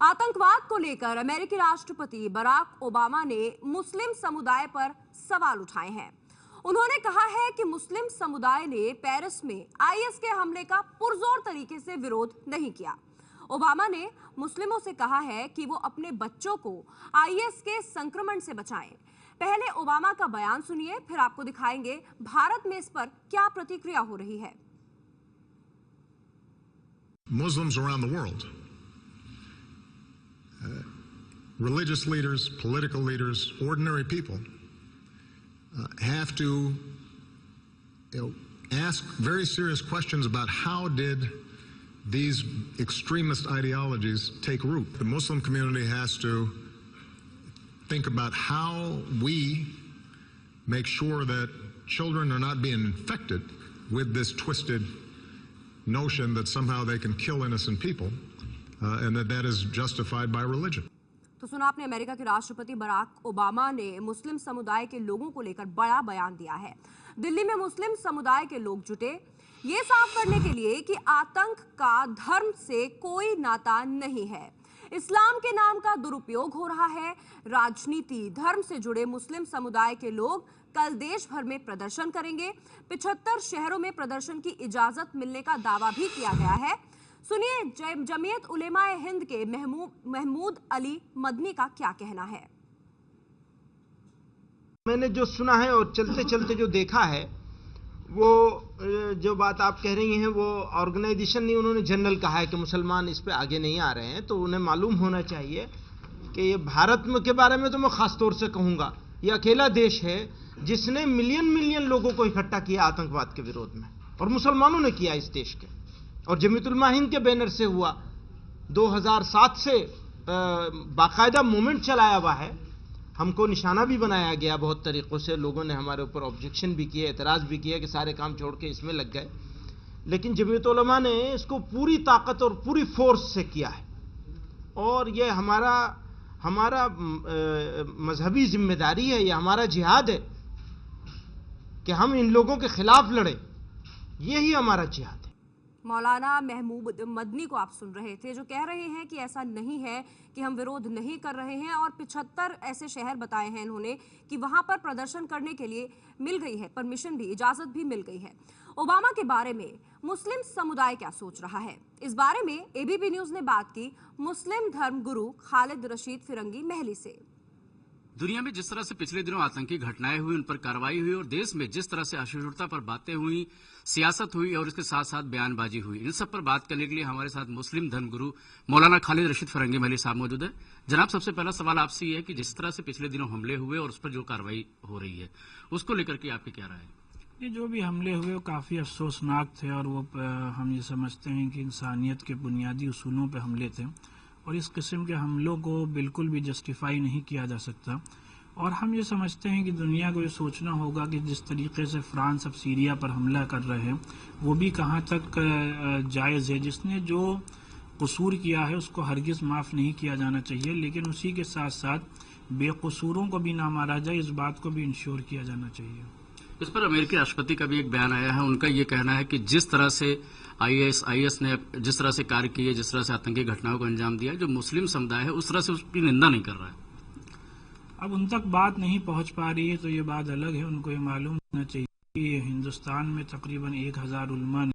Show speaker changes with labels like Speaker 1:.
Speaker 1: आतंकवाद को लेकर अमेरिकी राष्ट्रपति बराक ओबामा ने मुस्लिम समुदाय पर सवाल उठाए हैं। उन्होंने कहा है कि मुस्लिम समुदाय ने पेरिस में आईएस के हमले का पुरजोर तरीके से विरोध नहीं किया। ओबामा ने मुस्लिमों से कहा है कि वो अपने बच्चों को आईएस के संक्रमण से बचाएं। पहले ओबामा का बयान सुनिए, फिर आपको दिखाएंगे भारत में इस पर क्या प्रतिक्रिया हो रही है।
Speaker 2: Muslims around the world, religious leaders, political leaders, ordinary people have to ask very serious questions about how did these extremist ideologies take root. The Muslim community has to think about how we make sure that children are not being infected with this twisted notion that somehow they can kill innocent people and that is justified by religion.
Speaker 1: तो सुना आपने, America के राष्ट्रपति Barack Obama ने मुस्लिम समुदाय के लोगों को लेकर बड़ा बयान दिया है। दिल्ली में मुस्लिम समुदाय के लोग जुटे ये साफ करने के लिए कि आतंक का धर्म से कोई नाता नहीं है, इस्लाम के नाम का दुरुपयोग हो रहा है। राजनीति धर्म से जुड़े मुस्लिम समुदाय के लोग कल देश भर में प्रदर्शन करेंगे। 75 शहरों में प्रदर्शन की इजाजत मिलने का दावा भी किया गया है। सुनिए जमीयत उलेमाए हिंद के महमूद अली मदनी का क्या कहना है।
Speaker 3: मैंने जो सुना है और चलते चलते जो देखा है, वो जो बात आप कह रही हैं वो ऑर्गेनाइजेशन नहीं, उन्होंने जनरल कहा है कि मुसलमान इस पे आगे नहीं आ रहे हैं। तो उन्हें मालूम होना चाहिए कि ये भारत के बारे में तो मैं खास तौर से कहूंगा, ये अकेला देश है जिसने मिलियन लोगों को इकट्ठा किया आतंकवाद के विरोध में, और मुसलमानों ने किया इस देश के, और जमीयत उलमा हिंद के बैनर से हुआ। 2007 से बाकायदा मूवमेंट चलाया हुआ है, हमको निशाना भी बनाया गया बहुत तरीक़ों से, लोगों ने हमारे ऊपर ऑब्जेक्शन भी किए, एतराज़ भी किया कि सारे काम छोड़ के इसमें लग गए। लेकिन जमीयत उलमा ने इसको पूरी ताकत और पूरी फोर्स से किया है, और ये हमारा मजहबी जिम्मेदारी है, ये हमारा जिहाद है कि हम इन लोगों के खिलाफ लड़ें, यही हमारा जिहाद है।
Speaker 1: मौलाना महमूद मदनी को आप सुन रहे थे, जो कह रहे हैं कि ऐसा नहीं है कि हम विरोध नहीं कर रहे हैं, और 75 ऐसे शहर बताए हैं इन्होंने कि वहां पर प्रदर्शन करने के लिए मिल गई है परमिशन भी, इजाजत भी मिल गई है। ओबामा के बारे में मुस्लिम समुदाय क्या सोच रहा है, इस बारे में एबीपी न्यूज ने बात की मुस्लिम धर्म गुरु खालिद रशीद फिरंगी महली से।
Speaker 4: दुनिया में जिस तरह से पिछले दिनों आतंकी घटनाएं हुई, उन पर कार्रवाई हुई, और देश में जिस तरह से असहिष्णुता पर बातें हुई, सियासत हुई, और इसके साथ साथ बयानबाजी हुई, इन सब पर बात करने के लिए हमारे साथ मुस्लिम धर्मगुरु मौलाना खालिद रशीद फिरंगी महली साहब मौजूद है। जनाब, सबसे पहला सवाल आपसे ये है कि जिस तरह से पिछले दिनों हमले हुए और उस पर जो कार्रवाई हो रही है, उसको लेकर के आपकी क्या राय है?
Speaker 5: ये जो भी हमले हुए वो काफ़ी अफसोसनाक थे, और वो हम ये समझते हैं कि इंसानियत के बुनियादी उसूलों पर हमले थे, और इस किस्म के हमलों को बिल्कुल भी जस्टिफाई नहीं किया जा सकता। और हम ये समझते हैं कि दुनिया को ये सोचना होगा कि जिस तरीके से फ्रांस अब सीरिया पर हमला कर रहे हैं, वो भी कहाँ तक जायज़ है। जिसने जो कसूर किया है उसको हरगिज़ माफ़ नहीं किया जाना चाहिए, लेकिन उसी के साथ साथ बेकसूरों को भी ना मारा जाए, इस बात को भी इंश्योर किया जाना चाहिए।
Speaker 4: इस पर अमेरिकी राष्ट्रपति का भी एक बयान आया है। उनका ये कहना है कि जिस तरह से आईएस ने जिस तरह से कार्य किए, जिस तरह से आतंकी घटनाओं को अंजाम दिया, जो मुस्लिम समुदाय है उस तरह से उसकी निंदा नहीं कर रहा है।
Speaker 5: अब उन तक बात नहीं पहुंच पा रही है तो ये बात अलग है। उनको ये मालूम होना चाहिए कि हिंदुस्तान में तकरीबन 1000 उलमा ने